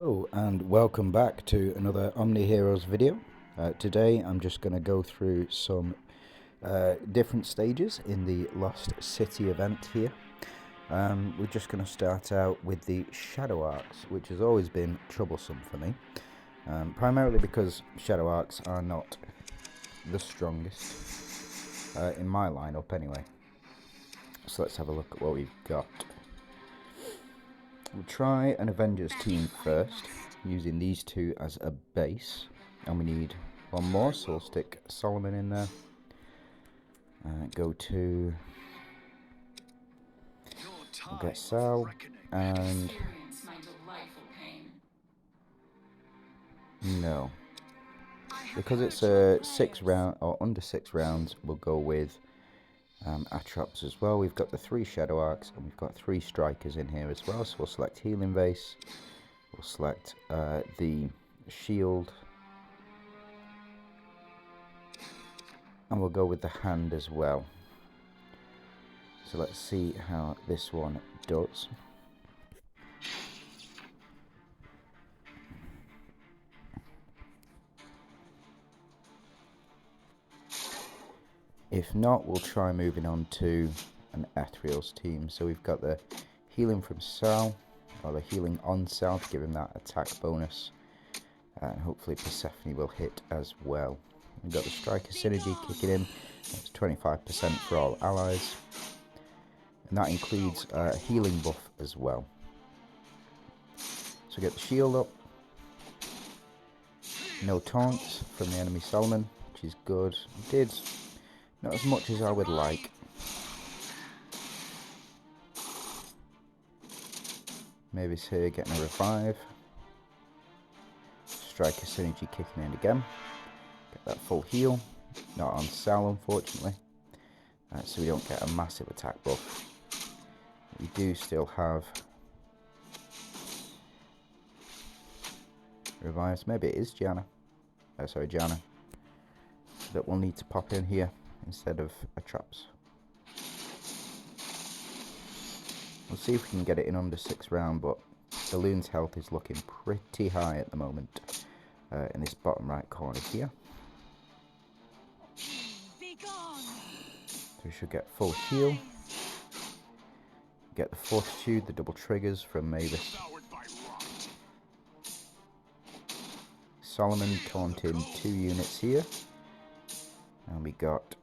Oh, and welcome back to another OmniHeroes video. Today I'm just going to go through some different stages in the Lost City event here. We're just going to start out with the Shadow Arcs, which has always been troublesome for me. Primarily because Shadow Arcs are not the strongest in my lineup anyway. So let's have a look at what we've got. We'll try an Avengers team first, using these two as a base. And we need one more, so we'll stick Solomon in there. We'll get Sal, and no. Because it's a 6 round, or under 6 rounds, we'll go with Atrops as well. We've got the 3 Shadow Arcs, and we've got 3 Strikers in here as well. So we'll select Healing Vase, we'll select the Shield, and we'll go with the Hand as well. So let's see how this one does. If not, we'll try moving on to an Ethereal's team. So we've got the healing from Sal, or the healing on Sal to give him that attack bonus. And hopefully Persephone will hit as well. We've got the Striker Synergy kicking in. That's 25% for all allies. And that includes a healing buff as well. So get the shield up. No taunts from the enemy Solomon, which is good. Did not as much as I would like. Mavis here getting a revive. Striker Synergy kicking in again. Get that full heal. Not on Sal, unfortunately. So we don't get a massive attack buff. We do still have revives. Maybe it is Gianna. Gianna. That we'll need to pop in here instead of Atrops. We'll see if we can get it in under 6 round, but the Loon's health is looking pretty high at the moment in this bottom right corner here. So we should get full heal. Get the Fortitude, the double triggers from Mavis. Solomon taunting 2 units here. And we got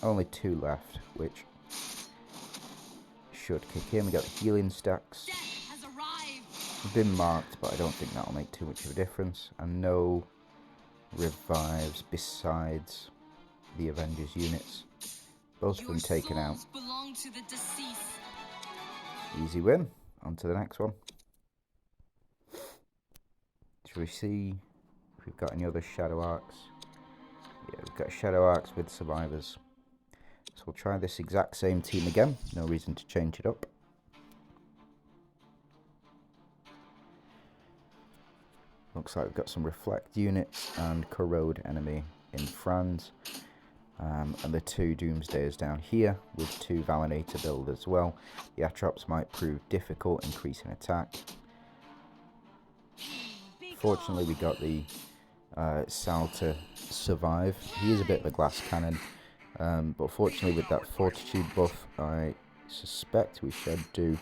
only 2 left, which should kick in. We got the healing stacks. They've been marked, but I don't think that'll make too much of a difference. And no revives besides the Avengers units. Both of them taken out. Easy win. On to the next one. Should we see if we've got any other Shadow Arcs? Yeah, we've got Shadow Arcs with Survivors. So we'll try this exact same team again. No reason to change it up. Looks like we've got some Reflect units and Corrode enemy in France. And the 2 Doomsdayers down here with 2 Valinator build as well. The Atrops might prove difficult, increasing attack. Fortunately, we got the Sal to survive. He is a bit of a glass cannon. But fortunately, with that Fortitude buff, I suspect we should do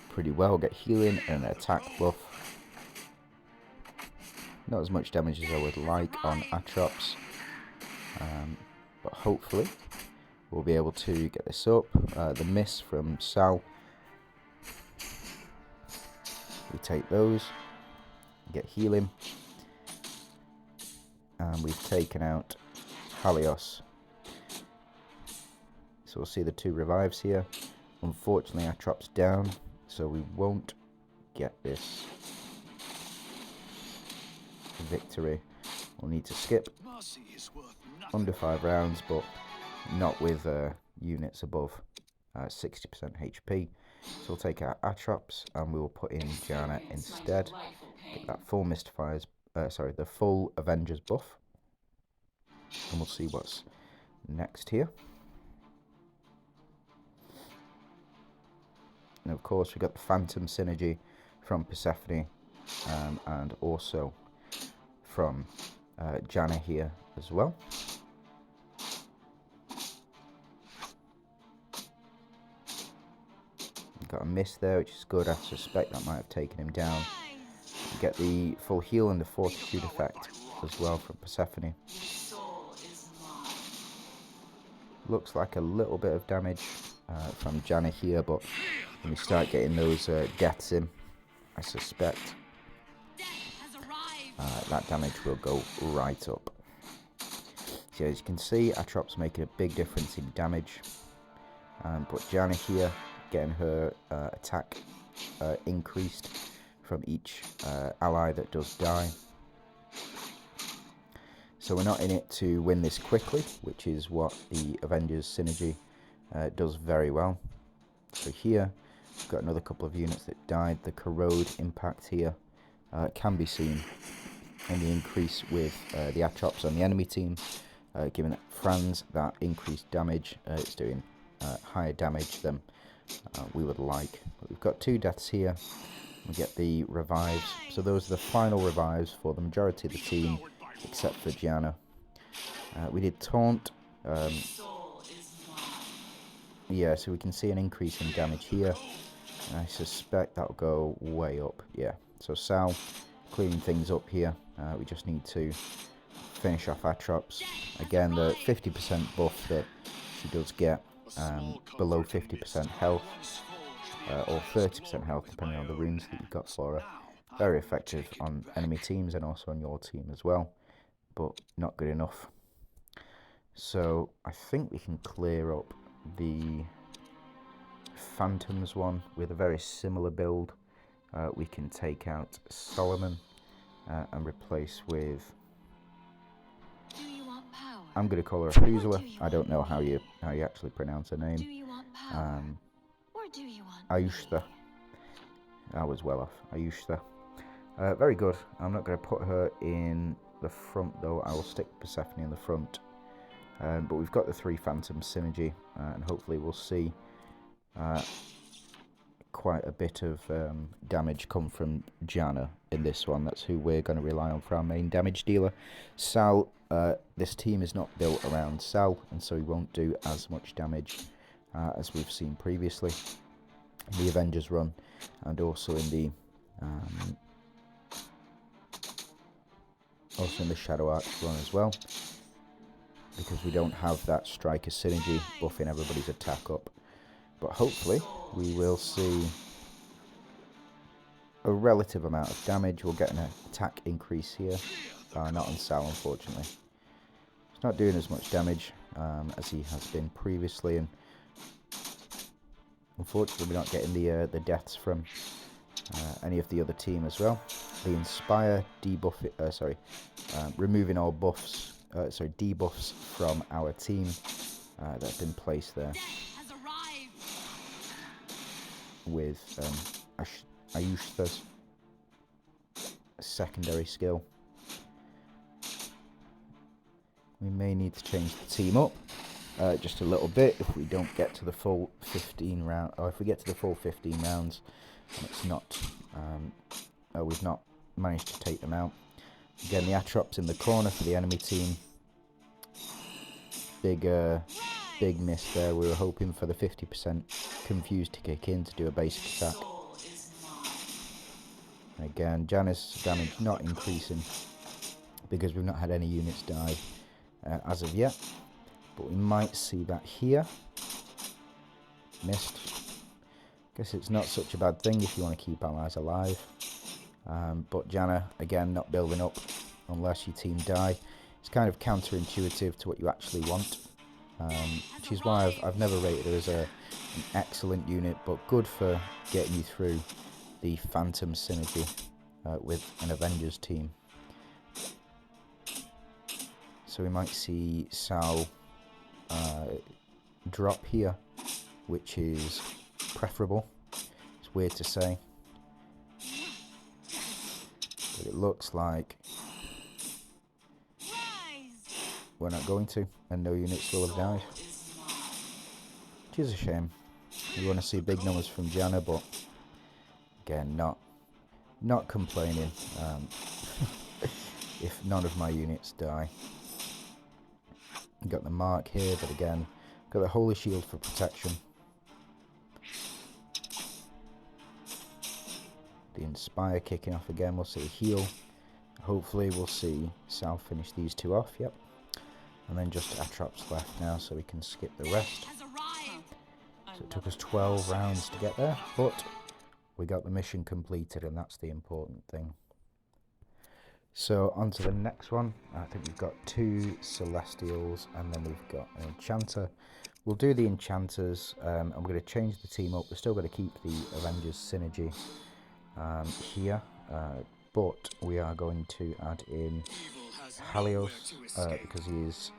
pretty well. Get healing and an attack buff. Not as much damage as I would like on Atrops. But hopefully we'll be able to get this up. The miss from Sal. We take those. Get healing. And we've taken out Halios. So we'll see the 2 revives here. Unfortunately, Atrops down, so we won't get this victory. We'll need to skip under 5 rounds, but not with units above 60% HP. So we'll take out Atrops and we will put in Gianna instead. Get that full the full Avengers buff. And we'll see what's next here. And of course we got the Phantom Synergy from Persephone and also from Jana here as well. Got a miss there, which is good. I suspect that might have taken him down. You get the full heal and the fortitude effect as well from Persephone. Looks like a little bit of damage from Jana here, but when we start getting those deaths in, I suspect that damage will go right up. So as you can see, Atrop's making a big difference in damage, but Jana here getting her attack increased from each ally that does die. So we're not in it to win this quickly, which is what the Avengers synergy does very well. So here, we've got another couple of units that died. The corrode impact here can be seen in the increase with the Atrops on the enemy team, giving Franz that increased damage. It's doing higher damage than we would like. But we've got 2 deaths here. We get the revives. So those are the final revives for the majority of the team, except for Gianna. We did taunt. Yeah, so we can see an increase in damage here. I suspect that'll go way up. Yeah, so Sal cleaning things up here. We just need to finish off Atrops. Again, the 50% buff that she does get below 50% health, or 30% health depending on the runes that you've got for her. Very effective on enemy teams and also on your team as well, but not good enough. So I think we can clear up the Phantoms one with a very similar build. We can take out Solomon and replace with, I'm going to call her Apuzla. I don't know how you actually pronounce her name. Ayushta. I was well off. Ayushta. Very good. I'm not going to put her in the front though. I will stick Persephone in the front. But we've got the 3 Phantom synergy, and hopefully we'll see quite a bit of damage come from Jana in this one. That's who we're going to rely on for our main damage dealer. Sal, this team is not built around Sal, and so he won't do as much damage as we've seen previously in the Avengers run, and also in the Shadow Arch run as well, because we don't have that striker synergy buffing everybody's attack up. But hopefully we will see a relative amount of damage. We'll get an attack increase here. Not on Sal, unfortunately. He's not doing as much damage as he has been previously, and unfortunately we're not getting the deaths from any of the other team as well. The Inspire removing all buffs, debuffs from our team that have been placed there with Ayushta's secondary skill. We may need to change the team up just a little bit if we don't get to the full 15 round, or if we get to the full 15 rounds and it's not, we've not managed to take them out. Again, the Atrops in the corner for the enemy team. Big miss there. We were hoping for the 50% confused to kick in to do a basic attack. Again, Janus' damage not increasing because we've not had any units die as of yet, but we might see that here. Missed. Guess it's not such a bad thing if you want to keep allies alive. But Jana, again, not building up unless your team die. It's kind of counterintuitive to what you actually want, which is why I've never rated her as an excellent unit, but good for getting you through the Phantom synergy with an Avengers team. So we might see Sal drop here, which is preferable. It's weird to say, but it looks like we're not going to, and no units will have died, which is a shame. We want to see big numbers from Jana, but again, not Not complaining if none of my units die. Got the mark here, but again, got the holy shield for protection. The inspire kicking off again. We'll see a heal. Hopefully we'll see Sal finish these two off. Yep. And then just Atrops left now, so we can skip the rest. So it took us 12 rounds to get there, but we got the mission completed, and that's the important thing. So on to the next one. I think we've got 2 Celestials, and then we've got an Enchanter. We'll do the Enchanters, and we're going to change the team up. We're still going to keep the Avengers synergy here, but we are going to add in Helios, because he is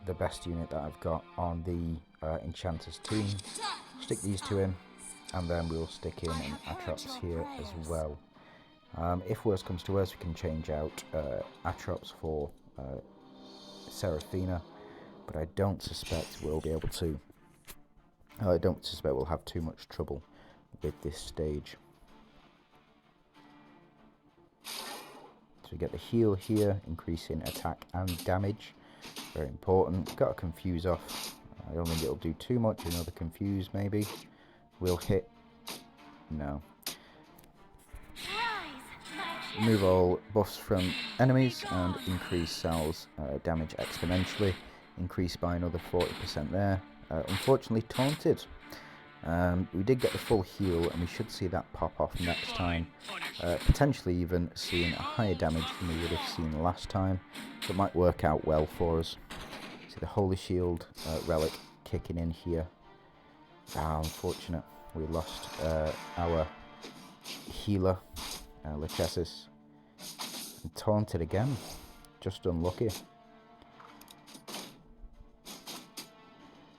the best unit that I've got on the Enchanters team. Stick these 2 in, and then we'll stick in an Atrops here as well. If worse comes to worse, we can change out Atrops for Seraphina, but I don't suspect we'll be able to. I don't suspect we'll have too much trouble with this stage. So we get the heal here, increasing attack and damage. Very important. Got to confuse off. I don't think it'll do too much. Another confuse maybe. Will hit. No. Remove all buffs from enemies and increase Sal's damage exponentially. Increase by another 40% there. Unfortunately taunted. We did get the full heal, and we should see that pop off next time. Potentially even seeing a higher damage than we would have seen last time. So it might work out well for us. See the Holy Shield relic kicking in here. Unfortunate. We lost our healer, Lachesis. And taunted again. Just unlucky.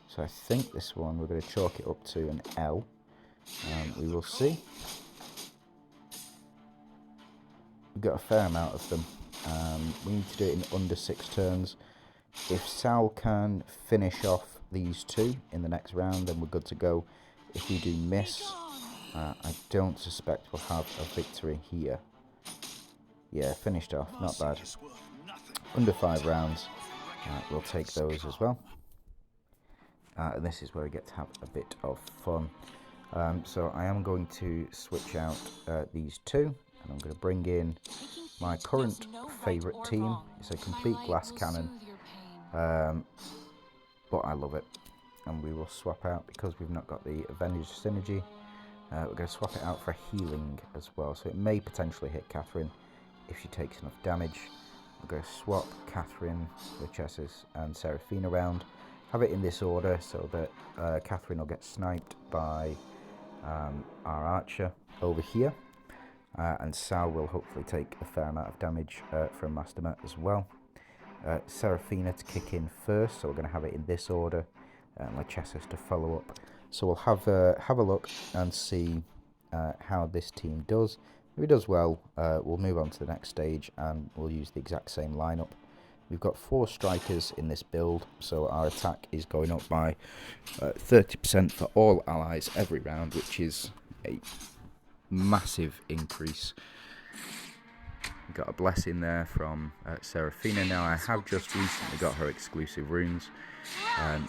So I think this one we're going to chalk it up to an L. We will see. We've got a fair amount of them. We need to do it in under 6 turns. If Sal can finish off these 2 in the next round, then we're good to go. If we do miss, I don't suspect we'll have a victory here. Yeah, finished off, not bad. Under 5 rounds, we'll take those as well. And this is where we get to have a bit of fun. So I am going to switch out these 2, and I'm going to bring in my current favourite team. It's a complete glass cannon, but I love it. And we will swap out, because we've not got the Avengers synergy, we're going to swap it out for healing as well. So it may potentially hit Catherine if she takes enough damage. We're going to swap Catherine, Lachesis and Seraphina around. Have it in this order so that Catherine will get sniped by our archer over here. And Sal will hopefully take a fair amount of damage from Masterma as well. Seraphina to kick in first, so we're going to have it in this order. And Lachesis to follow up. So we'll have a look and see how this team does. If it does well, we'll move on to the next stage and we'll use the exact same lineup. We've got 4 strikers in this build, so our attack is going up by 30% for all allies every round, which is a massive increase. We've got a blessing there from Seraphina. Now I have just recently got her exclusive runes,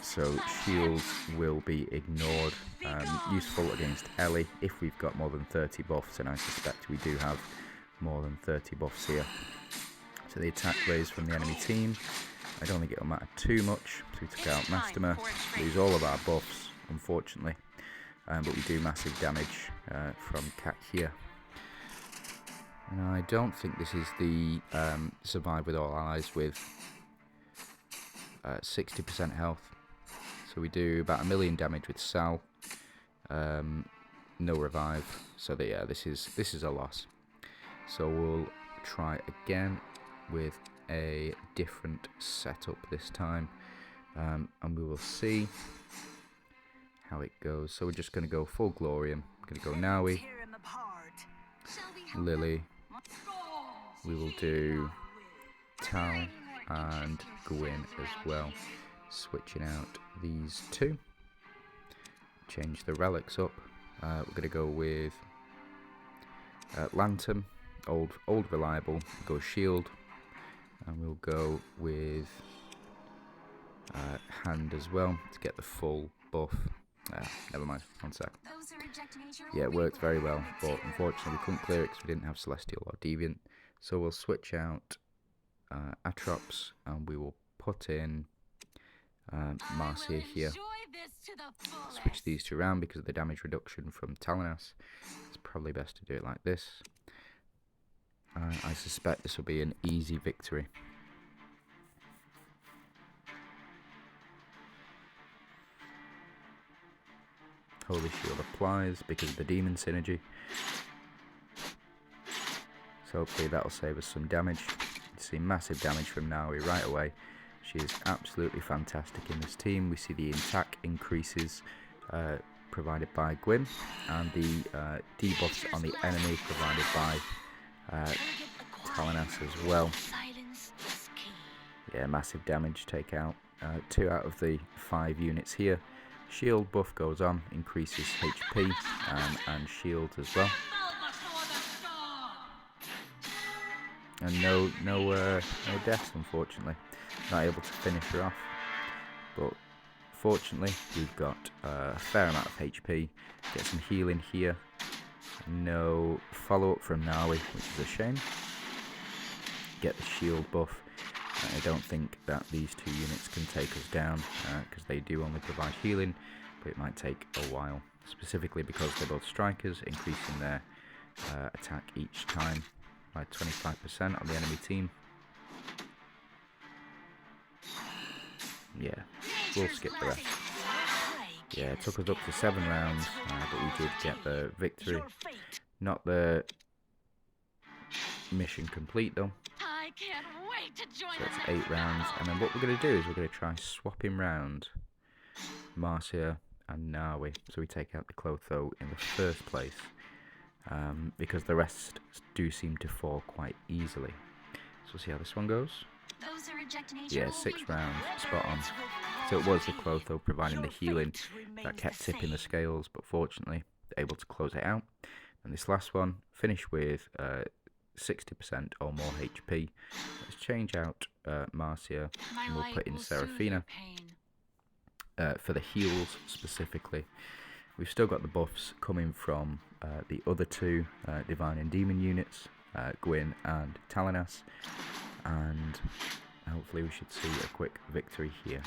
so shields will be ignored. Useful against Ellie if we've got more than 30 buffs, and I suspect we do have more than 30 buffs here. So the attack raise from the enemy team, I don't think it'll matter too much. So we took out Masterma, lose all of our buffs, unfortunately, but we do massive damage from Cat here. And I don't think this is the survive with all allies with 60% health. So we do about 1 million damage with Sal, no revive. So yeah, this is a loss. So we'll try again with a different setup this time, and we will see how it goes. So we're just going to go full Glorium. We're going to go Naui, Lily. We will do Tal and Gwyn as well, switching out these 2. Change the relics up. We're going to go with Lantern, old reliable, go shield, and we'll go with hand as well to get the full buff. Never mind, one sec. Yeah, it worked very well, but unfortunately we couldn't clear it because we didn't have Celestial or Deviant. So we'll switch out Atrops and we will put in Marcia here. Switch these two around because of the damage reduction from Talanas. It's probably best to do it like this. I suspect this will be an easy victory. Holy Shield applies because of the demon synergy. So hopefully that'll save us some damage. You see massive damage from Naui right away. She is absolutely fantastic in this team. We see the attack increases provided by Gwyn, and the debuffs on the enemy provided by Talanas as well. Yeah, massive damage take out. 2 out of the 5 units here. Shield buff goes on, increases HP and shield as well. And no deaths, unfortunately. Not able to finish her off. But fortunately, we've got a fair amount of HP. Get some healing here. No follow-up from Naui, which is a shame. Get the shield buff. I don't think that these 2 units can take us down because they do only provide healing, but it might take a while, specifically because they're both strikers, increasing their attack each time by 25% on the enemy team. Yeah, we'll skip the rest. Yeah, it took us up to 7 rounds, but we did get the victory. Not the mission complete though. So it's 8 rounds, and then what we're going to do is we're going to try swapping round Marcia and Naui, so we take out the Clotho in the first place, because the rest do seem to fall quite easily. So we'll see how this one goes. Yeah, 6 rounds, spot on. So it was the Clotho providing the healing that kept tipping the scales, but fortunately able to close it out. And this last one finished with 60% or more HP. Let's change out Marcia and we'll put in Seraphina for the heals specifically. We've still got the buffs coming from the other 2 Divine and Demon units, Gwyn and Talanas, and hopefully we should see a quick victory here.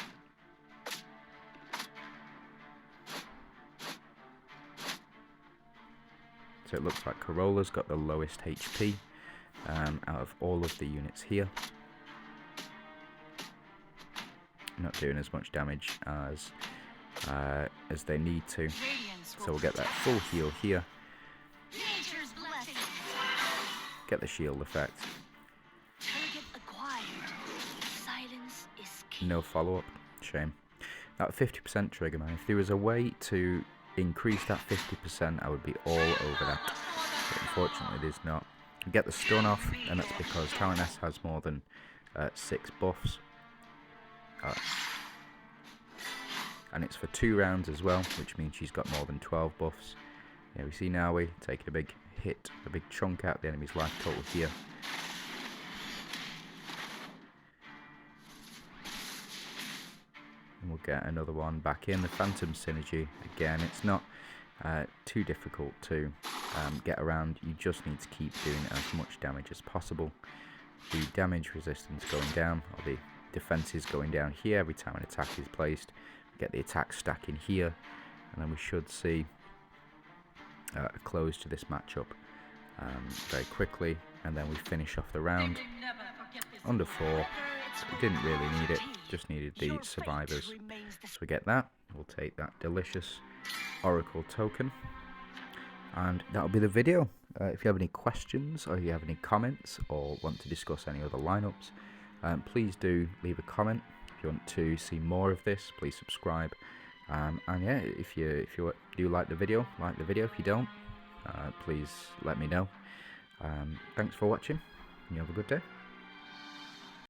So it looks like Corolla's got the lowest HP out of all of the units here. Not doing as much damage as they need to. So we'll get that full heal here. Get the shield effect. No follow-up. Shame. That 50% trigger, man. If there was a way to increase that 50%, I would be all over that. But unfortunately, there's not. Get the stun off, and that's because Talanas has more than 6 buffs. And it's for 2 rounds as well, which means she's got more than 12 buffs. Yeah, we see Naui taking a big hit, a big chunk out of the enemy's life total here. And we'll get another one back in. The Phantom Synergy, again, it's not too difficult to get around. You just need to keep doing as much damage as possible. The damage resistance going down, or the defenses going down here every time an attack is placed. Get the attack stacking here, and then we should see a close to this matchup very quickly, and then we finish off the round under 4. We didn't really need it, just needed the survivors. So we get that. We'll take that delicious Oracle token, and that'll be the video. If you have any questions, or you have any comments, or want to discuss any other lineups, please do leave a comment. If you want to see more of this, please subscribe. And yeah, if you do like the video, like the video. If you don't, please let me know. Thanks for watching, and you have a good day.